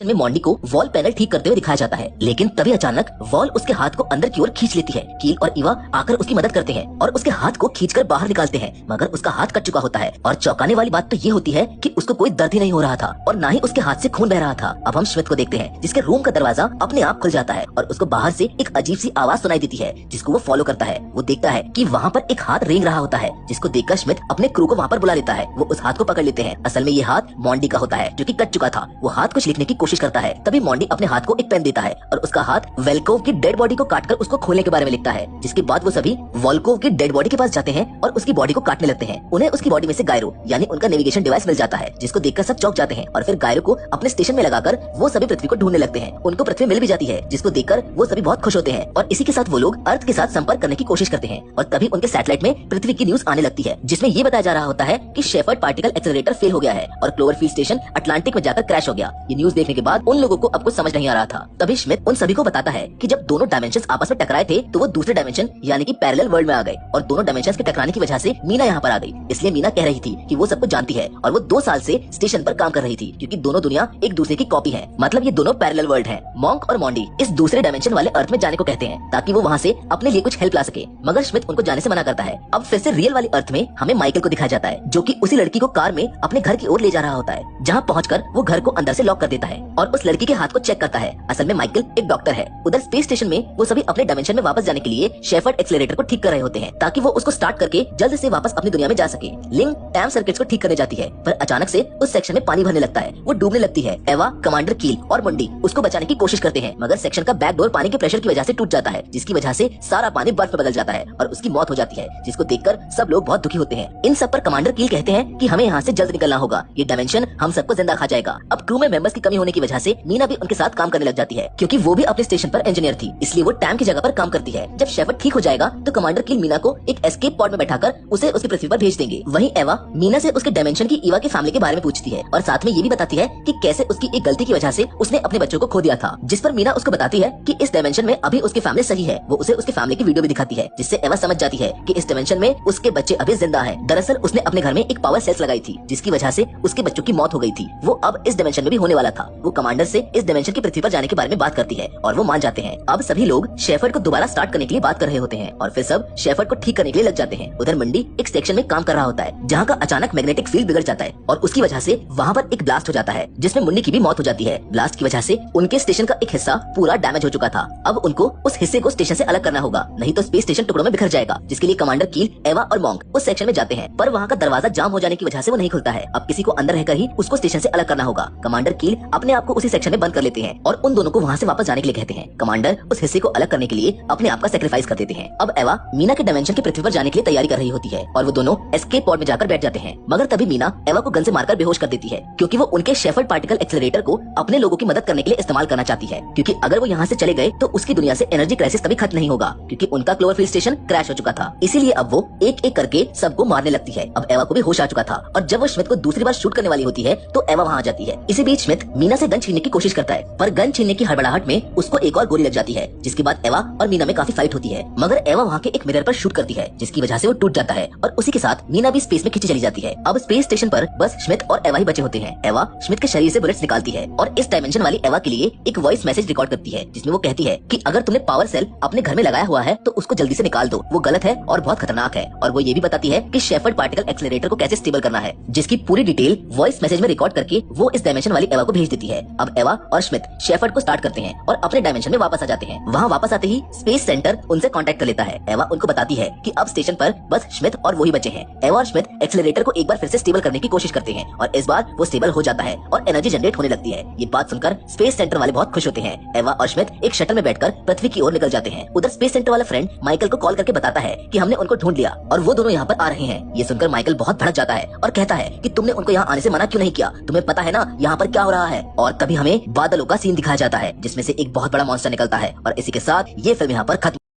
में मॉन्डी को wall panel ठीक करते हुए दिखाया जाता है, लेकिन तभी अचानक वॉल उसके हाथ को अंदर की ओर खींच लेती है। कील और इवा आकर उसकी मदद करते हैं और उसके हाथ को खींचकर बाहर निकालते हैं, मगर उसका हाथ कट चुका होता है। और चौंकाने वाली बात तो ये होती है कि उसको कोई दर्द ही नहीं हो रहा था और ना ही उसके हाथ से खून बह रहा था। अब हम स्मिथ को देखते हैं, जिसके रूम का दरवाजा अपने आप खुल जाता है और उसको बाहर से एक अजीब सी आवाज सुनाई देती है, जिसको वो फॉलो करता है। वो देखता है कि वहाँ पर एक हाथ रेंग रहा होता है, जिसको देखकर स्मिथ अपने क्रू को वहाँ पर बुला लेता है। वो उस हाथ को पकड़ लेते हैं। असल में ये हाथ मॉन्डी का होता है, जो कि कट चुका था। वो हाथ कुछ लिखने की कोशिश करता है, तभी मॉन्डी अपने हाथ को एक पेन देता है और उसका हाथ वेल्कोव की डेड बॉडी को काटकर उसको खोलने के बारे में लिखता है। जिसके बाद वो सभी वोल्कोव की डेड बॉडी के पास जाते हैं और उसकी बॉडी को काटने लगते हैं। उन्हें उसकी बॉडी में से गायरो यानी उनका नेविगेशन डिवाइस मिल जाता है, जिसको देखकर सब चौंक जाते हैं और फिर गायरो को अपने स्टेशन में लगाकर वो सभी पृथ्वी को ढूंढने लगते हैं। उनको पृथ्वी मिल भी जाती है, जिसको देखकर वो सभी बहुत खुश होते हैं और इसी के साथ वो लोग अर्थ के साथ संपर्क करने की कोशिश करते हैं। और तभी उनके सैटेलाइट में पृथ्वी की न्यूज आने लगती है, जिसमें ये बताया जा रहा होता है कि शेफर्ड पार्टिकल एक्सेलरेटर फेल हो गया है और क्लोवरफील्ड स्टेशन अटलांटिक में जाकर क्रैश हो गया। ये न्यूज देखने के बाद उन लोगों को अब कुछ समझ नहीं आ रहा था। तभी स्मिथ उन सभी को बताता है कि जब दोनों डायमेंशंस आपस में टकराए थे तो वो दूसरे डायमेंशन यानी कि पैरेलल वर्ल्ड में आ गए और दोनों डायमेंशंस के टकराने की वजह से मीना यहाँ पर आ गई। इसलिए मीना कह रही थी कि वो सब कुछ जानती है और वो 2 साल से स्टेशन पर काम कर रही थी, क्योंकि दोनों दुनिया एक दूसरे की कॉपी है। मतलब ये दोनों पैरेलल वर्ल्ड हैं। मॉन्क और मॉन्डी इस दूसरे डायमेंशन वाले अर्थ में जाने को कहते हैं ताकि वो वहाँ से अपने लिए कुछ हेल्प ला सके, मगर स्मिथ उनको जाने से मना करता है। अब फिर से रियल वाली अर्थ में हमें माइकल को दिखाया जाता है, जो कि उसी लड़की को कार में अपने घर की ओर ले जा रहा होता है, जहाँ पहुंचकर वो घर को अंदर से लॉक कर देता है और उस लड़की के हाथ को चेक करता है। असल में माइकल एक डॉक्टर है। उधर स्पेस स्टेशन में वो सभी अपने डायमेंशन में वापस जाने के लिए शेफर्ड एक्सेलरेटर को ठीक कर रहे होते हैं, ताकि वो उसको स्टार्ट करके जल्द से वापस अपनी दुनिया में जा सके। लिंग टैम सर्किट्स को ठीक करने जाती है, पर अचानक से उस सेक्शन में पानी भरने लगता है। वो डूबने लगती है। एवा, कमांडर कील और मुंडी उसको बचाने की कोशिश करते हैं, मगर सेक्शन का बैक डोर पानी के प्रेशर की वजह से टूट जाता है, जिसकी वजह से सारा पानी बर्फ में बदल जाता है और उसकी मौत हो जाती है, जिसको देखकर सब लोग बहुत दुखी होते हैं। इन सब पर कमांडर कील कहते हैं कि हमें यहाँ से जल्द निकलना होगा, ये डायमेंशन हम सबको जिंदा खा जाएगा। अब क्रू में मेंबर्स की कमी होने की वजह से मीना भी उनके साथ काम करने लग जाती है, क्योंकि वो भी अपने स्टेशन पर इंजीनियर थी, इसलिए वो टैम की जगह पर काम करती है। जब शेफर्ड ठीक हो जाएगा तो कमांडर कील मीना को एक एस्केप पॉड में बैठाकर उसे उसकी पृथ्वी पर भेज देंगे। वहीं एवा मीना से उसके डायमेंशन की इवा के फैमिली के बारे में पूछती है और साथ में ये भी बताती है कि कैसे उसकी एक गलती की वजह से उसने अपने बच्चों को खो दिया था, जिस पर मीना उसको बताती है कि इस डायमेंशन में अभी उसकी फैमिली सही है। वो उसे उसकी फैमिली की वीडियो भी दिखाती है, जिससे एवा समझ जाती है कि इस डायमेंशन में उसके बच्चे अभी जिंदा हैं। दरअसल उसने अपने घर में एक पावर सेल्स लगाई थी, जिसकी वजह से उसके बच्चों की मौत हो गई थी। वो अब इस डायमेंशन में भी होने वाला था। वो कमांडर से इस डायमेंशन की पृथ्वी पर जाने के बारे में बात करती है और वो मान जाते हैं। अब सभी लोग शेफर्ड को दोबारा स्टार्ट करने के लिए बात कर रहे होते हैं और फिर सब शेफर्ड को ठीक करने के लिए लग जाते हैं। उधर मंडी एक सेक्शन में काम कर रहा होता है, जहाँ का अचानक मैग्नेटिक फील्ड बिगड़ जाता है और उसकी वजह से वहाँ पर एक ब्लास्ट हो जाता है, जिसमें मुंडी की भी मौत हो जाती है। ब्लास्ट की वजह से उनके स्टेशन का एक हिस्सा पूरा डैमेज हो चुका था। अब उनको उस हिस्से को स्टेशन से अलग करना होगा, नहीं तो स्पेस स्टेशन टुकड़ों में बिखर जाएगा, जिसके लिए कमांडर कील, एवा और मॉन्क उस सेक्शन में जाते हैं, पर वहाँ का दरवाजा जाम हो जाने की वजह से वो नहीं खुलता है। अब किसी को अंदर रहकर ही उसको स्टेशन से अलग करना होगा। कमांडर कील अपने आप को उसी सेक्शन में बंद कर लेते हैं और उन दोनों को वहाँ से वापस जाने के लिए कहते हैं। कमांडर उस हिस्से को अलग करने के लिए अपने आप का सेक्रीफाइस कर देते हैं। अब एवा मीना के डायमेंशन की पृथ्वी पर जाने के लिए तैयारी कर रही होती है और वो दोनों एस्केप पॉड में जाकर बैठ जाते हैं, मगर तभी मीना एवा को गन से मारकर बेहोश कर देती है, क्योंकि वो उनके शेफर्ड पार्टिकल एक्सेलरेटर को अपने लोगों की मदद करने के लिए इस्तेमाल करना चाहती है, क्योंकि अगर वो यहाँ से चले गए तो उसकी दुनिया से एनर्जी क्राइसिस कभी खत्म नहीं होगा, क्योंकि उनका क्लोवरफील्ड स्टेशन क्रैश हो चुका था। इसीलिए अब वो एक एक करके सबको मारने लगती है। अब एवा को भी होश आ चुका था और जब वो स्मिथ को दूसरी बार शूट करने वाली होती है तो एवा वहाँ आ जाती है। इसी बीच स्मिथ मीना से गन छीनने की कोशिश करता है, पर गन छीनने की हड़बड़ाहट में उसको एक और गोली लग जाती है, जिसके बाद एवा और मीना में काफी फाइट होती है, मगर एवा वहाँ के एक मिरर पर शूट करती है, जिसकी वजह से वो टूट जाता है और उसी के साथ मीना भी स्पेस में खींची चली जाती है। अब स्पेस स्टेशन पर बस स्मिथ और एवा ही बचे होते हैं। एवा स्मिथ के शरीर से बुलेट्स निकालती है और इस डायमेंशन वाली एवा के लिए एक वॉइस मैसेज रिकॉर्ड करती है, जिसमें वो कहती है कि अगर तुमने पावर सेल अपने घर में लगाया हुआ है तो उसको जल्दी से निकाल दो, वो गलत है और बहुत खतरनाक है। और वो ये भी बताती है कि शेफर्ड पार्टिकल एक्सेलरेटर को कैसे स्टेबल करना है, जिसकी पूरी डिटेल वॉइस मैसेज में रिकॉर्ड करके वो इस डायमेंशन वाली एवा को भेज देती है। अब एवा और स्मिथ शेफर्ड को स्टार्ट करते हैं और अपने डायमेंशन में वापस आ जाते हैं। वहाँ वापस आते ही स्पेस सेंटर उनसे कांटेक्ट कर लेता है। एवा उनको बताती है कि अब स्टेशन पर बस स्मिथ और वही बचे हैं। एवा और स्मिथ एक्सेलरेटर को एक बार फिर से स्टेबल करने की कोशिश करते हैं और इस बार वो स्टेबल हो जाता है और एनर्जी जनरेट होने लगती है। ये बात सुनकर स्पेस सेंटर वाले बहुत खुश होते हैं। एवा और स्मिथ एक शटल में बैठकर पृथ्वी की ओर निकल जाते हैं। उधर स्पेस सेंटर वाला फ्रेंड माइकल को कॉल करके बताता है कि हमने उनको ढूंढ लिया और वो दोनों यहाँ पर आ रहे हैं। ये सुनकर माइकल बहुत भड़क जाता है और कहता है कि तुमने उनको यहाँ आने से मना क्यों नहीं किया, तुम्हें पता है ना यहाँ पर क्या हो रहा है। और तभी हमें बादलों का सीन दिखाया जाता है, जिसमें से एक बहुत बड़ा मॉन्स्टर निकलता है और इसी के साथ ये फिल्म यहाँ पर खत्म।